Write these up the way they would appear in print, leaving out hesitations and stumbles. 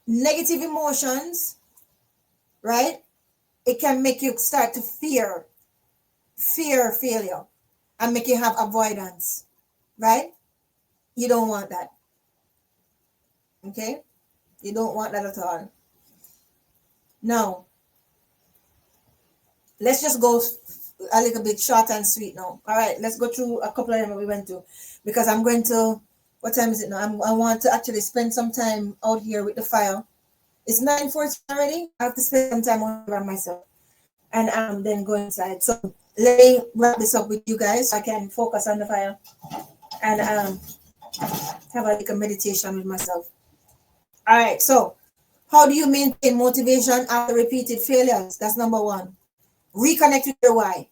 Negative emotions, right? It can make you start to fear failure and make you have avoidance, right? You don't want that. Okay? You don't want that at all. Now, let's just go a little bit short and sweet now. All right, let's go through a couple of them that we went to because I'm going to. What time is it now? I want to actually spend some time out here with the fire. It's 9:14 already. I have to spend some time out here by myself and then go inside. So let me wrap this up with you guys so I can focus on the fire and have a like a meditation with myself. All right. So how do you maintain motivation after repeated failures? That's number one. Reconnect with your why.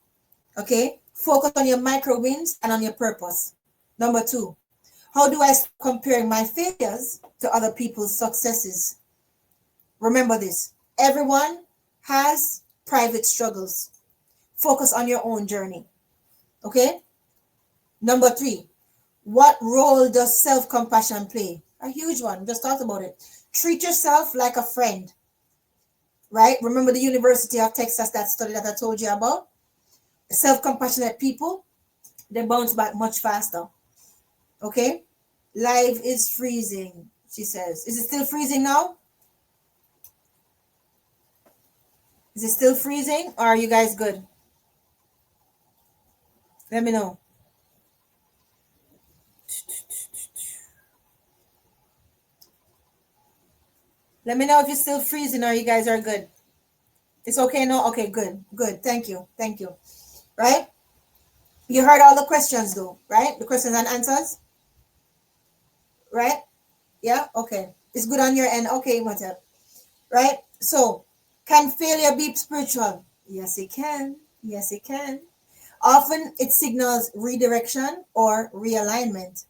Okay, focus on your micro wins and on your purpose. Number two, how do I stop comparing my failures to other people's successes? Remember this, everyone has private struggles. Focus on your own journey. Okay, number three, what role does self-compassion play? A huge one, just talked about it. Treat yourself like a friend, right? Remember the University of Texas, that study that I told you about? Self-compassionate people, they bounce back much faster. Okay? Life is freezing, she says. Is it still freezing now? Is it still freezing? Or are you guys good? Let me know. Let me know if it's still freezing or you guys are good. It's okay now? Okay, good. Good. Thank you. Thank you. Right? You heard all the questions though, right? The questions and answers? Right? Yeah? Okay. It's good on your end. Okay, Matep. Right? So, can failure be spiritual? Yes, it can. Yes, it can. Often it signals redirection or realignment,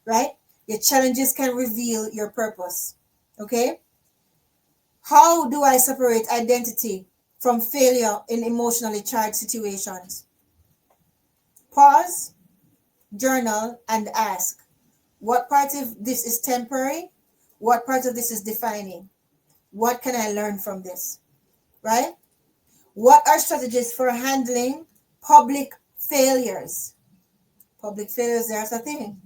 right? Your challenges can reveal your purpose. Okay? How do I separate identity from failure in emotionally charged situations? Pause, journal, and ask, what part of this is temporary? What part of this is defining? What can I learn from this? Right? What are strategies for handling public failures? Public failures, there's a thing.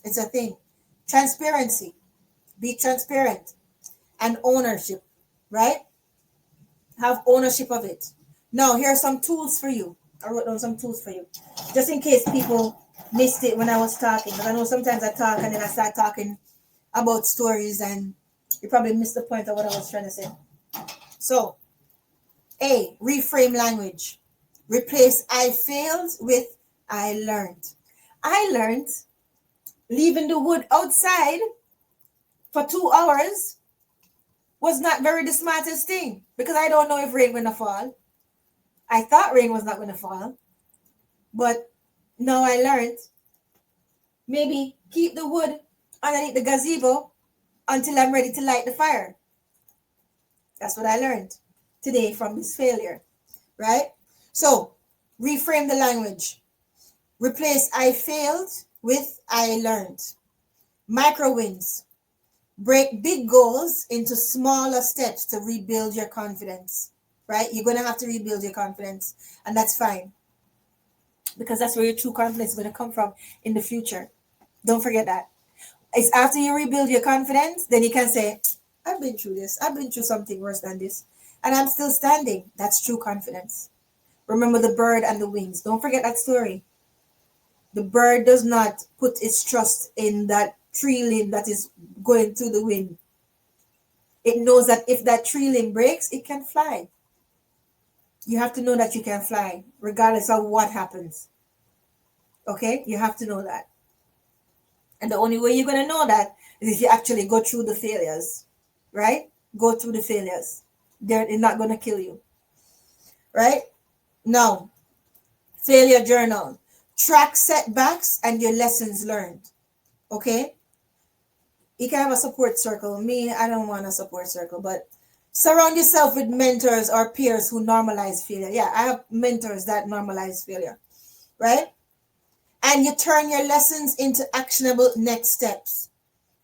It's a thing. Transparency. Be transparent. And ownership, right? Have ownership of it. Now, here are some tools for you. I wrote down some tools for you. Just in case people missed it when I was talking. Because I know sometimes I talk and then I start talking about stories and you probably missed the point of what I was trying to say. So, A, reframe language. Replace I failed with I learned. I learned leaving the wood outside for 2 hours was not very the smartest thing because I don't know if rain gonna fall. I thought rain was not gonna fall, but now I learned maybe keep the wood underneath the gazebo until I'm ready to light the fire. That's what I learned today from this failure, right? So reframe the language. Replace I failed with I learned. Micro wins. Break big goals into smaller steps to rebuild your confidence, right? You're going to have to rebuild your confidence, and that's fine because that's where your true confidence is going to come from in the future. Don't forget that. It's after you rebuild your confidence, then you can say, I've been through this. I've been through something worse than this, and I'm still standing. That's true confidence. Remember the bird and the wings. Don't forget that story. The bird does not put its trust in that tree limb that is going through the wind. It knows that if that tree limb breaks, it can fly. You have to know that you can fly, regardless of what happens. Okay? You have to know that. And the only way you're going to know that is if you actually go through the failures. Right? Go through the failures. They're not going to kill you. Right? Now, failure journal. Track setbacks and your lessons learned. Okay? You can have a support circle. Me, I don't want a support circle, but surround yourself with mentors or peers who normalize failure. Yeah, I have mentors that normalize failure, right? And you turn your lessons into actionable next steps,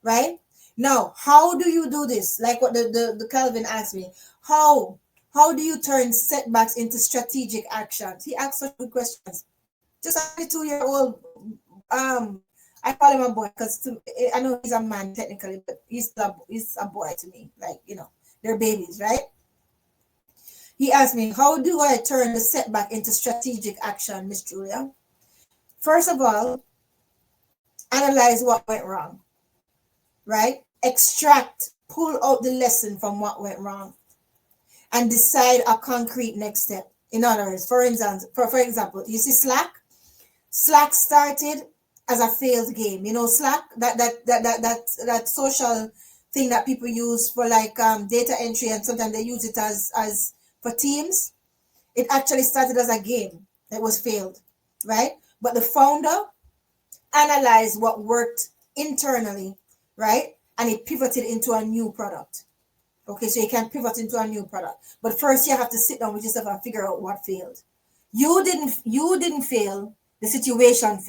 right? Now, how do you do this? Like what the Calvin asked me. How do you turn setbacks into strategic actions? He asked such good questions. Just a 22-year-old, um, I call him a boy because I know he's a man technically, but he's a boy to me. Like, they're babies, right? He asked me, how do I turn the setback into strategic action, Miss Julia? First of all, analyze what went wrong, right? Extract, pull out the lesson from what went wrong and decide a concrete next step. In other words, for example, you see Slack started as a failed game. Slack, that social thing that people use for like data entry, and sometimes they use it as for teams. It actually started as a game that was failed, right? But the founder analyzed what worked internally, right? And it pivoted into a new product. Okay, so you can pivot into a new product. But first you have to sit down with yourself and figure out what failed. You didn't fail, the situation failed.